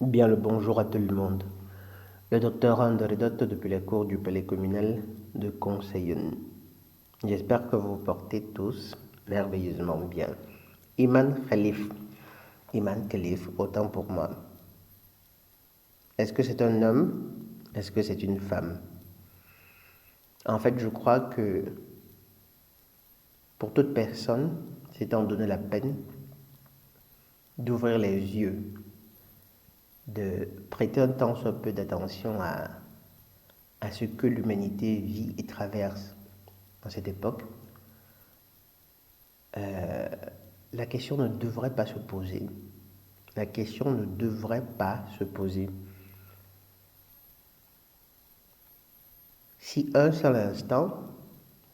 Bien le bonjour à tout le monde. Le docteur Anderidot depuis la cour du palais communal de Conseillen. J'espère que vous portez tous merveilleusement bien. Iman Khalif. Iman Khalif, autant pour moi. Est-ce que c'est un homme? Est-ce que c'est une femme? En fait, je crois que pour toute personne, c'est en donner la peine d'ouvrir les yeux, de prêter un temps soit peu d'attention à ce que l'humanité vit et traverse en cette époque. La question ne devrait pas se poser. La question ne devrait pas se poser. Si un seul instant,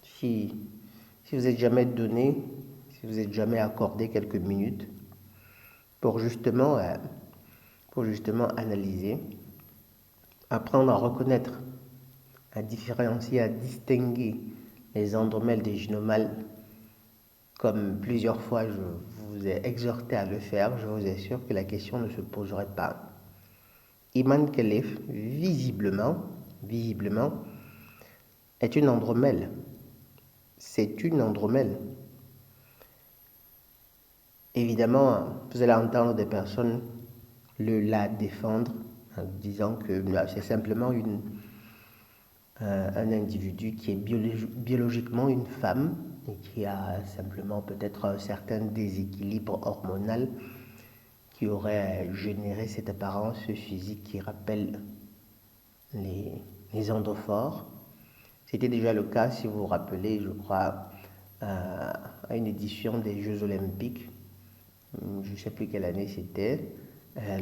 si vous êtes jamais donné, si vous êtes jamais accordé quelques minutes pour justement analyser, apprendre à reconnaître, à différencier, à distinguer les andromèles des gynomales, comme plusieurs fois je vous ai exhorté à le faire, je vous assure que la question ne se poserait pas. Iman Khalif, visiblement, est une andromèle. C'est une andromèle. Évidemment, vous allez entendre des personnes la défendre en disant que c'est simplement un individu qui est biologiquement une femme et qui a simplement peut-être un certain déséquilibre hormonal qui aurait généré cette apparence physique qui rappelle les androphores. C'était déjà le cas, si vous vous rappelez, je crois, à une édition des Jeux Olympiques, je ne sais plus quelle année c'était,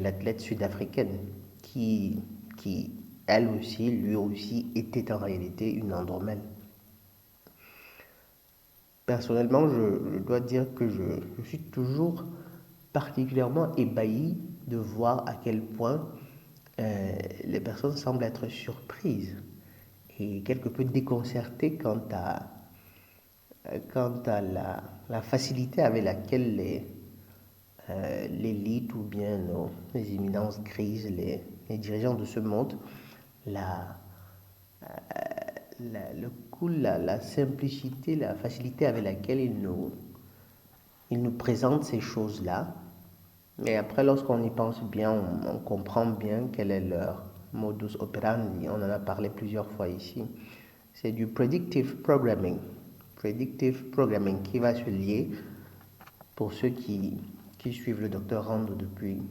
l'athlète sud-africaine qui, elle aussi, lui aussi, était en réalité une andromèle. Personnellement, je dois dire que je suis toujours particulièrement ébahi de voir à quel point les personnes semblent être surprises et quelque peu déconcertées quant à la facilité avec laquelle l'élite ou bien les éminences grises, les dirigeants de ce monde, le cool, la simplicité, la facilité avec laquelle ils nous présentent ces choses-là. Mais après, lorsqu'on y pense bien, on comprend bien quel est leur modus operandi. On en a parlé plusieurs fois ici. C'est du predictive programming. Predictive programming qui va se lier, pour ceux qui suivent le docteur Rand depuis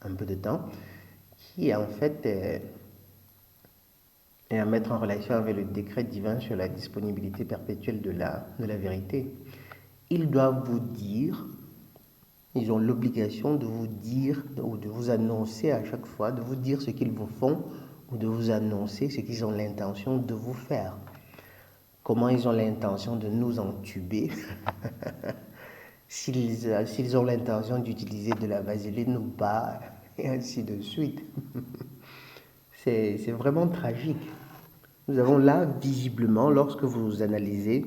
un peu de temps, qui en fait est à mettre en relation avec le décret divin sur la disponibilité perpétuelle de la vérité. Ils doivent vous dire, ils ont l'obligation de vous dire ou de vous annoncer à chaque fois, de vous dire ce qu'ils vous font ou de vous annoncer ce qu'ils ont l'intention de vous faire. Comment ils ont l'intention de nous entuber, s'ils ont l'intention d'utiliser de la vaseline ou pas, et ainsi de suite. C'est vraiment tragique. Nous avons là, visiblement, lorsque vous analysez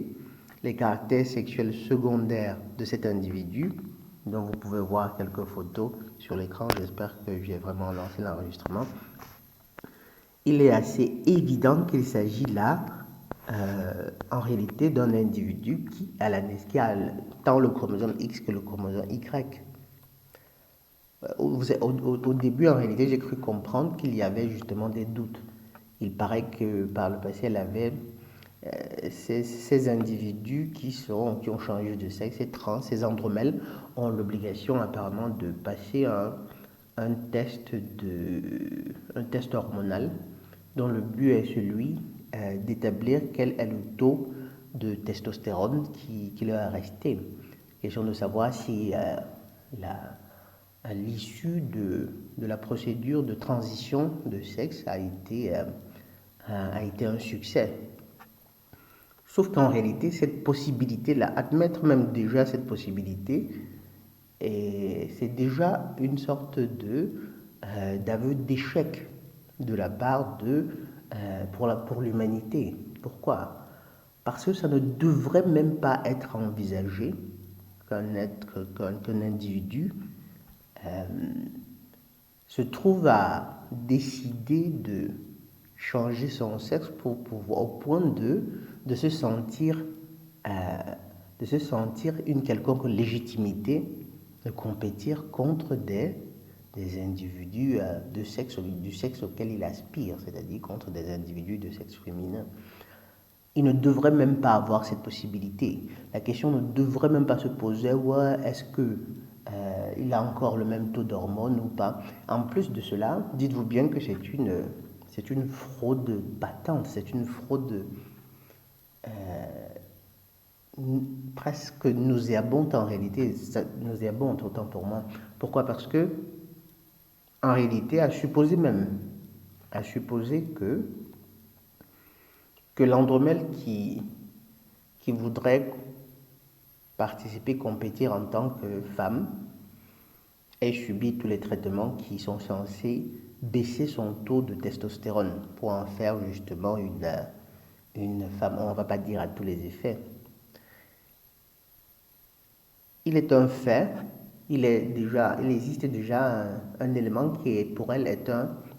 les caractères sexuels secondaires de cet individu, dont vous pouvez voir quelques photos sur l'écran, j'espère que j'ai vraiment lancé l'enregistrement, il est assez évident qu'il s'agit là, en réalité, d'un individu qui a tant le chromosome X que le chromosome Y. Au début, en réalité, j'ai cru comprendre qu'il y avait justement des doutes. Il paraît que par le passé, elle avait ces individus qui ont changé de sexe, ces trans, ces andromèles, ont l'obligation apparemment de passer un test hormonal dont le but est celui d'établir quel est le taux de testostérone qui leur est resté. Question de savoir si à l'issue de la procédure de transition de sexe a été un succès. Sauf qu'en réalité, cette possibilité-là, admettre même déjà cette possibilité, c'est déjà une sorte d'aveu d'échec de la part pour l'humanité. Pourquoi? Parce que ça ne devrait même pas être envisagé qu'un individu se trouve à décider de changer son sexe pour pouvoir, au point de se sentir une quelconque légitimité de compétir contre des individus du sexe auquel il aspire, c'est-à-dire contre des individus de sexe féminin. Il ne devrait même pas avoir cette possibilité. La question ne devrait même pas se poser, ouais, est-ce que il a encore le même taux d'hormones ou pas. En plus de cela, dites-vous bien que c'est une fraude battante, c'est une fraude presque nauséabonde en réalité, nauséabonde autant pour moi. Pourquoi? Parce que en réalité, à supposer que l'Andromède qui voudrait participer, compétir en tant que femme, ait subi tous les traitements qui sont censés baisser son taux de testostérone pour en faire justement une femme, on ne va pas dire à tous les effets. Il est un fait, il existe déjà un élément qui est pour elle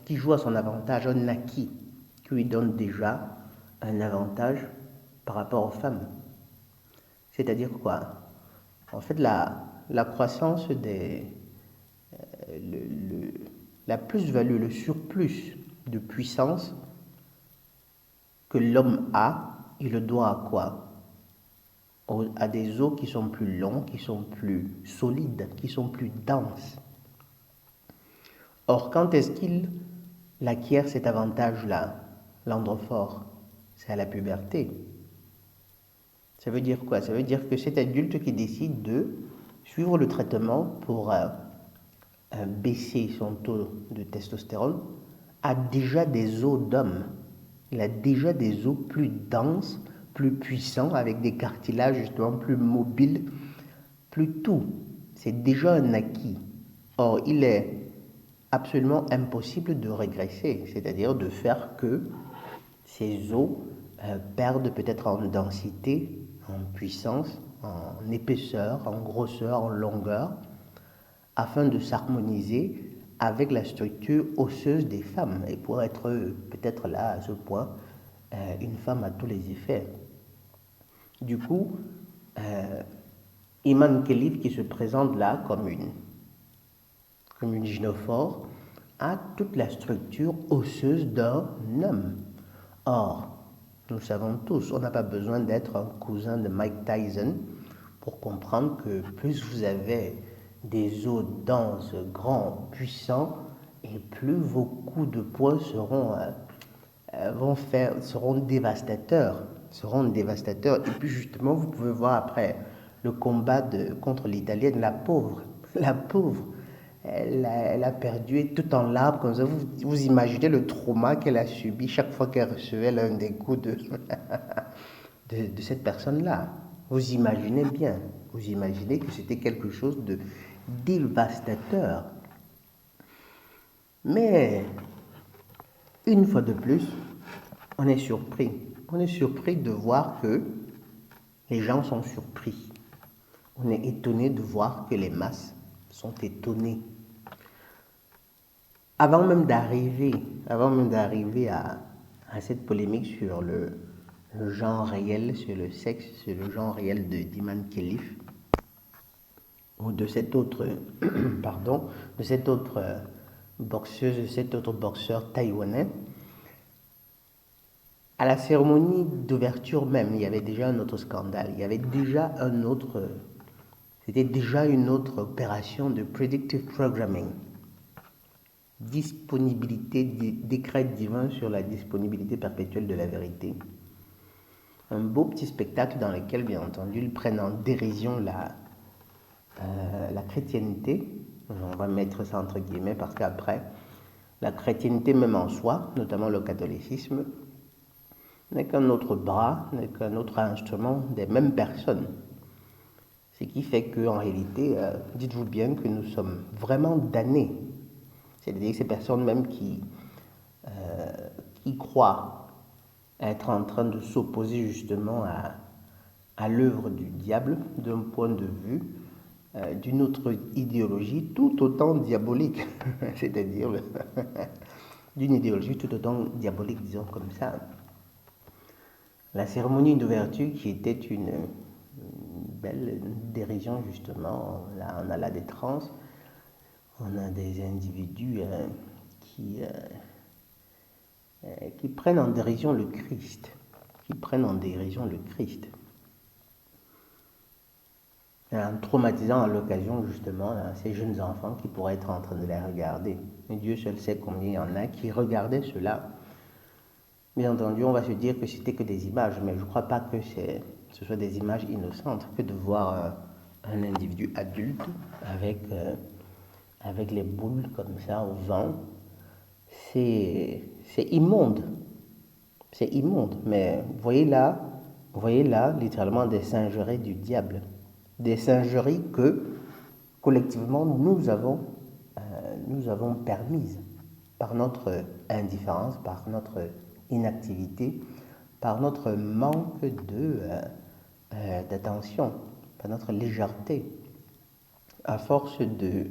qui joue à son avantage, un acquis, qui lui donne déjà un avantage par rapport aux femmes. C'est-à-dire quoi? En fait, la croissance la plus-value, le surplus de puissance que l'homme a, il le doit à quoi? À des os qui sont plus longs, qui sont plus solides, qui sont plus denses. Or, quand est-ce qu'il acquiert cet avantage-là, l'androphore? C'est à la puberté. Ça veut dire quoi? Ça veut dire que cet adulte qui décide de suivre le traitement pour baisser son taux de testostérone a déjà des os d'homme. Il a déjà des os plus denses, plus puissants, avec des cartilages justement plus mobiles, plus tout. C'est déjà un acquis. Or, il est absolument impossible de régresser, c'est-à-dire de faire que ces os perdent peut-être en densité, en puissance, en épaisseur, en grosseur, en longueur, afin de s'harmoniser avec la structure osseuse des femmes et pour être peut-être là à ce point une femme à tous les effets. Du coup, Iman Khelif qui se présente là comme une gynophore a toute la structure osseuse d'un homme. Or, nous savons tous, on n'a pas besoin d'être un cousin de Mike Tyson pour comprendre que plus vous avez des os denses, grands, puissants, et plus vos coups de poing seront dévastateurs. Et puis justement, vous pouvez voir après le combat contre l'Italienne, la pauvre, elle a perdu tout en larmes comme ça. Vous imaginez le trauma qu'elle a subi chaque fois qu'elle recevait l'un des coups de cette personne-là. Vous imaginez bien, vous imaginez que c'était quelque chose de dévastateur. Mais, une fois de plus, on est surpris. On est surpris de voir que les gens sont surpris. On est étonné de voir que les masses sont étonnées. Avant même d'arriver à cette polémique sur le genre réel, sur le sexe, sur le genre réel d'Iman Khelif, ou de cette autre, de cette autre boxeuse, de cet autre boxeur taïwanais, à la cérémonie d'ouverture même, il y avait déjà un autre scandale, il y avait déjà c'était déjà une autre opération de predictive programming. Disponibilité, décret divin sur la disponibilité perpétuelle de la vérité. Un beau petit spectacle dans lequel, bien entendu, ils prennent en dérision la chrétienté. On va mettre ça entre guillemets parce qu'après, la chrétienté même en soi, notamment le catholicisme, n'est qu'un autre bras, n'est qu'un autre instrument des mêmes personnes. Ce qui fait qu'en réalité, dites-vous bien que nous sommes vraiment damnés. C'est-à-dire que ces personnes même qui croient être en train de s'opposer justement à l'œuvre du diable d'un point de vue d'une autre idéologie tout autant diabolique, c'est-à-dire d'une idéologie tout autant diabolique, disons comme ça. La cérémonie d'ouverture qui était une belle dérision justement, là on a là des trans, on a des individus qui prennent en dérision le Christ, en traumatisant à l'occasion justement ces jeunes enfants qui pourraient être en train de les regarder. Mais Dieu seul sait combien il y en a qui regardaient cela. Bien entendu, on va se dire que c'était que des images, mais je ne crois pas que ce soit des images innocentes que de voir un individu adulte avec les boules comme ça au vent. C'est immonde. C'est immonde, mais vous voyez là littéralement des singeries du diable. Des singeries que collectivement nous avons permises par notre indifférence, par notre inactivité, par notre manque d'attention, par notre légèreté, à force de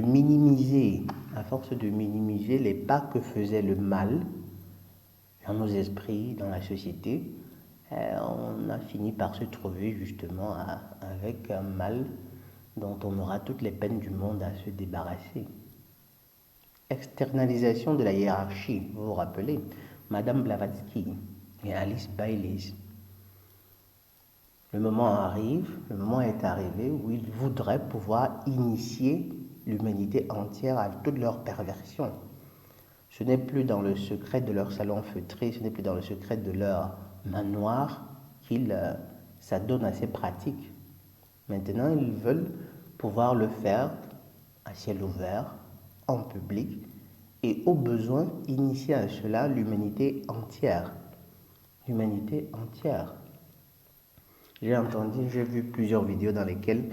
minimiser les pas que faisait le mal dans nos esprits, dans la société, on a fini par se trouver justement avec un mal dont on aura toutes les peines du monde à se débarrasser. Externalisation de la hiérarchie, vous vous rappelez, Madame Blavatsky et Alice Baylis. Le moment est arrivé où ils voudraient pouvoir initier l'humanité entière à toute leur perversion. Ce n'est plus dans le secret de leur salon feutré, ce n'est plus dans le secret de leur manoir qu'ils s'adonnent à ces pratiques. Maintenant, ils veulent pouvoir le faire à ciel ouvert, en public, et au besoin initier à cela l'humanité entière. L'humanité entière. J'ai vu plusieurs vidéos dans lesquelles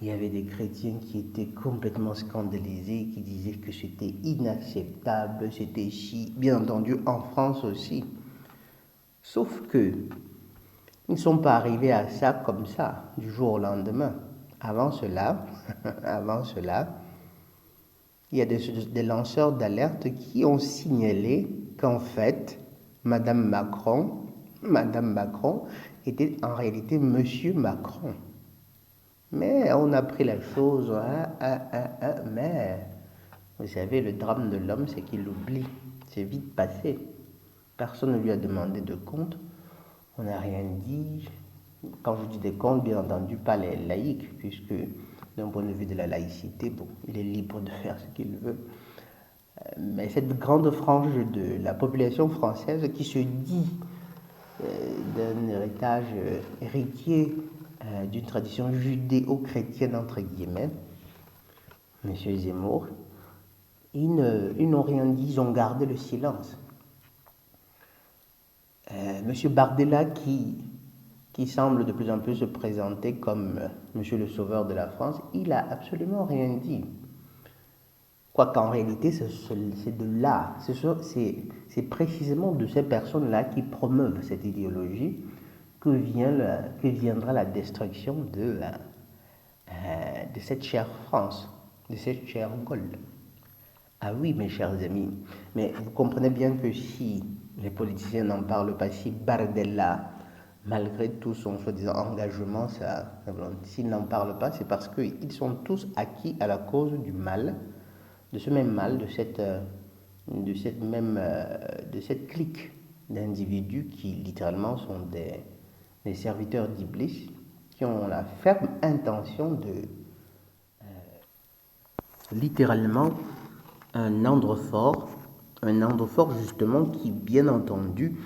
il y avait des chrétiens qui étaient complètement scandalisés, qui disaient que c'était inacceptable, c'était bien entendu en France aussi. Sauf que ils ne sont pas arrivés à ça comme ça, du jour au lendemain. Avant cela, il y a des lanceurs d'alerte qui ont signalé qu'en fait, Madame Macron était en réalité Monsieur Macron. Mais on a pris la chose, mais vous savez, le drame de l'homme, c'est qu'il oublie. C'est vite passé. Personne ne lui a demandé de compte. On n'a rien dit. Quand je dis des comptes, bien entendu, pas les laïcs, puisque d'un point de vue de la laïcité, bon, il est libre de faire ce qu'il veut. Mais cette grande frange de la population française qui se dit d'un héritage héritier d'une tradition judéo-chrétienne, entre guillemets, M. Zemmour, ils n'ont rien dit, ils ont gardé le silence. M. Bardella, qui semble de plus en plus se présenter comme M. le Sauveur de la France, il n'a absolument rien dit. Quoiqu'en réalité, c'est de là, c'est précisément de ces personnes-là qui promeuvent cette idéologie que viendra la destruction de cette chère France, de cette chère Gaule. Ah oui, mes chers amis, mais vous comprenez bien que si les politiciens n'en parlent pas, si Bardella, malgré tout son soi-disant engagement, s'ils n'en parlent pas, c'est parce qu'ils sont tous acquis à la cause du mal, de ce même mal, de cette clique d'individus qui littéralement sont des serviteurs d'Iblis, qui ont la ferme intention de littéralement un ordre fort justement qui, bien entendu,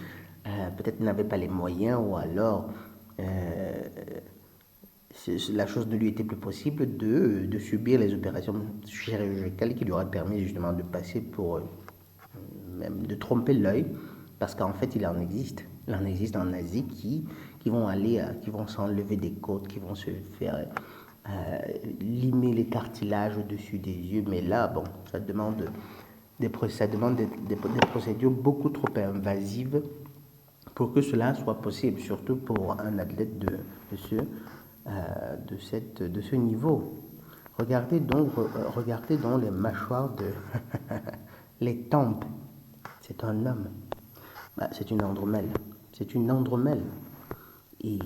peut-être n'avait pas les moyens, ou alors la chose ne lui était plus possible de subir les opérations chirurgicales qui lui auraient permis justement de passer pour même de tromper l'œil, parce qu'en fait il en existe en Asie qui vont s'enlever des côtes, qui vont se faire limer les cartilages au-dessus des yeux, mais là bon, ça demande des procédures beaucoup trop invasives pour que cela soit possible, surtout pour un athlète de ce de ce niveau. Regardez donc les mâchoires les tempes. C'est un homme. C'est une andromèle. C'est une andromèle. Et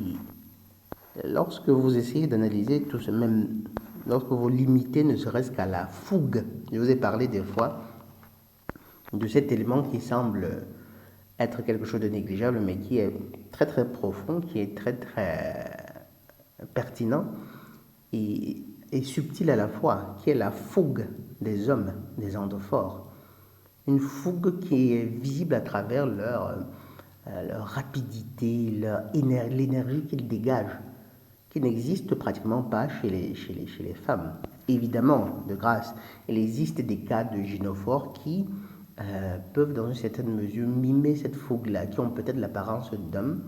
lorsque vous essayez d'analyser tout ce même, lorsque vous limitez ne serait-ce qu'à la fougue, je vous ai parlé des fois de cet élément qui semble être quelque chose de négligeable, mais qui est très très profond, qui est très très pertinent et subtil à la fois, qui est la fougue des hommes, des androphores. Une fougue qui est visible à travers leur rapidité, l'énergie qu'ils dégagent, qui n'existe pratiquement pas chez les femmes. Évidemment, de grâce, il existe des cas de gynophores qui peuvent dans une certaine mesure mimer cette fougue-là, qui ont peut-être l'apparence d'hommes,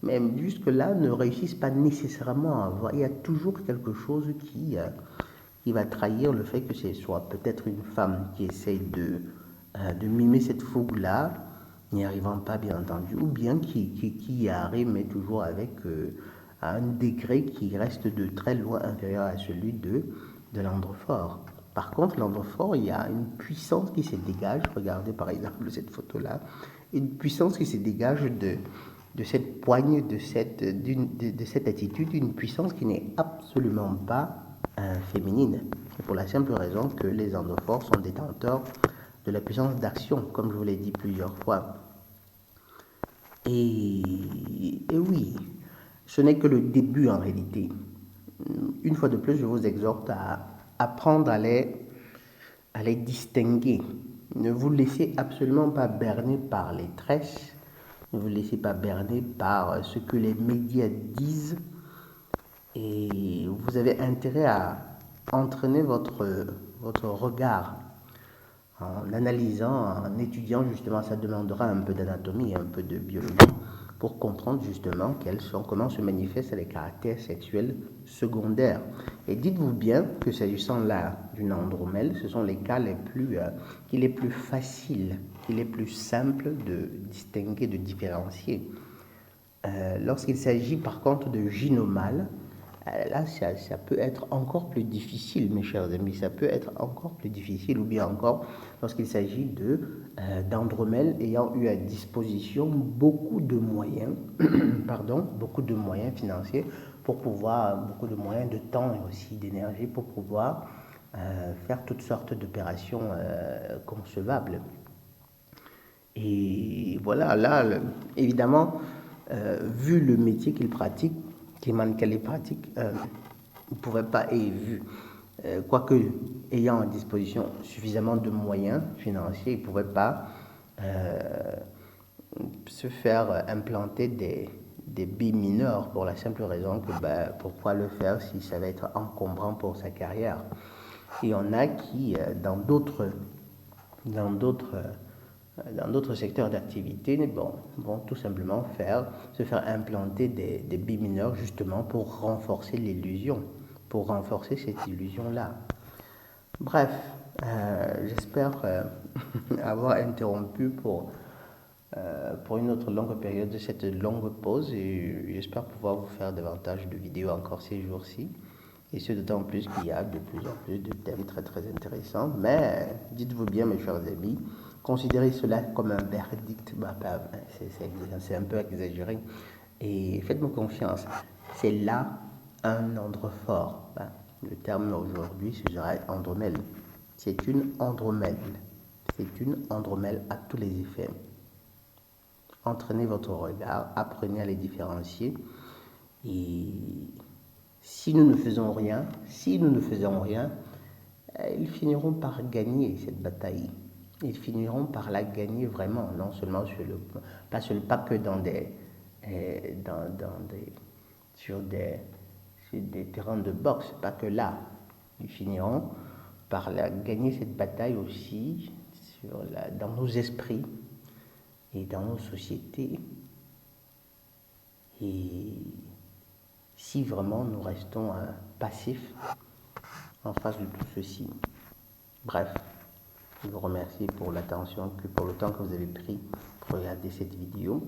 mais jusque-là ne réussissent pas nécessairement à avoir. Il y a toujours quelque chose qui va trahir le fait que ce soit peut-être une femme qui essaye de mimer cette fougue-là, n'y arrivant pas bien entendu, ou bien qui y arrive, mais toujours avec un degré qui reste de très loin inférieur à celui de l'androphore. Par contre, l'androphore, il y a une puissance qui se dégage, regardez par exemple cette photo-là, une puissance qui se dégage de cette poigne, de cette attitude, une puissance qui n'est absolument pas féminine. Et pour la simple raison que les androphores sont détenteurs de la puissance d'action, comme je vous l'ai dit plusieurs fois. Et oui, ce n'est que le début en réalité. Une fois de plus, je vous exhorte à apprendre à les distinguer. Ne vous laissez absolument pas berner par les tresses, ne vous laissez pas berner par ce que les médias disent, et vous avez intérêt à entraîner votre regard en analysant, en étudiant justement. Ça demandera un peu d'anatomie, un peu de biologie pour comprendre justement comment se manifestent les caractères sexuels secondaires. Et dites-vous bien que s'agissant là d'une andromèle, ce sont les cas qu'il est plus facile, qu'il est plus simple de distinguer, de différencier. Lorsqu'il s'agit par contre de gynomales, là ça peut être encore plus difficile, mes chers amis, ça peut être encore plus difficile, ou bien encore lorsqu'il s'agit d'andromèles ayant eu à disposition beaucoup de moyens, beaucoup de moyens financiers pour pouvoir, beaucoup de moyens de temps et aussi d'énergie pour pouvoir faire toutes sortes d'opérations concevables. Et voilà, là, évidemment, vu le métier qu'il pratique, qu'elle pratique, il ne pouvait pas, et vu, quoique ayant à disposition suffisamment de moyens financiers, il ne pouvait pas se faire implanter des billes mineures pour la simple raison que pourquoi le faire si ça va être encombrant pour sa carrière. Et on a qui, dans d'autres secteurs d'activité, vont tout simplement se faire implanter des billes mineures justement pour renforcer l'illusion, pour renforcer cette illusion-là. Bref, j'espère avoir interrompu pour une autre longue période de cette longue pause, et j'espère pouvoir vous faire davantage de vidéos encore ces jours-ci. Et ce d'autant plus qu'il y a de plus en plus de thèmes très très intéressants. Mais dites-vous bien, mes chers amis, considérez cela comme un verdict. C'est un peu exagéré. Et faites-moi confiance, c'est là un androphore. Le terme aujourd'hui, ce serait andromèle. C'est une andromèle. C'est une andromèle à tous les effets. Entraînez votre regard, apprenez à les différencier. Et si nous ne faisons rien, ils finiront par gagner cette bataille. Ils finiront par la gagner vraiment, non seulement pas que sur des terrains de boxe, pas que là. Ils finiront par gagner cette bataille aussi dans nos esprits et dans nos sociétés. Et si vraiment nous restons passifs en face de tout ceci. Bref, Je vous remercie pour l'attention, pour le temps que vous avez pris pour regarder cette vidéo.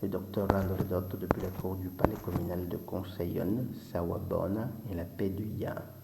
Le docteur Rando Redotto depuis la cour du palais communal de Conseillon, Sawabona et la paix du Yaa.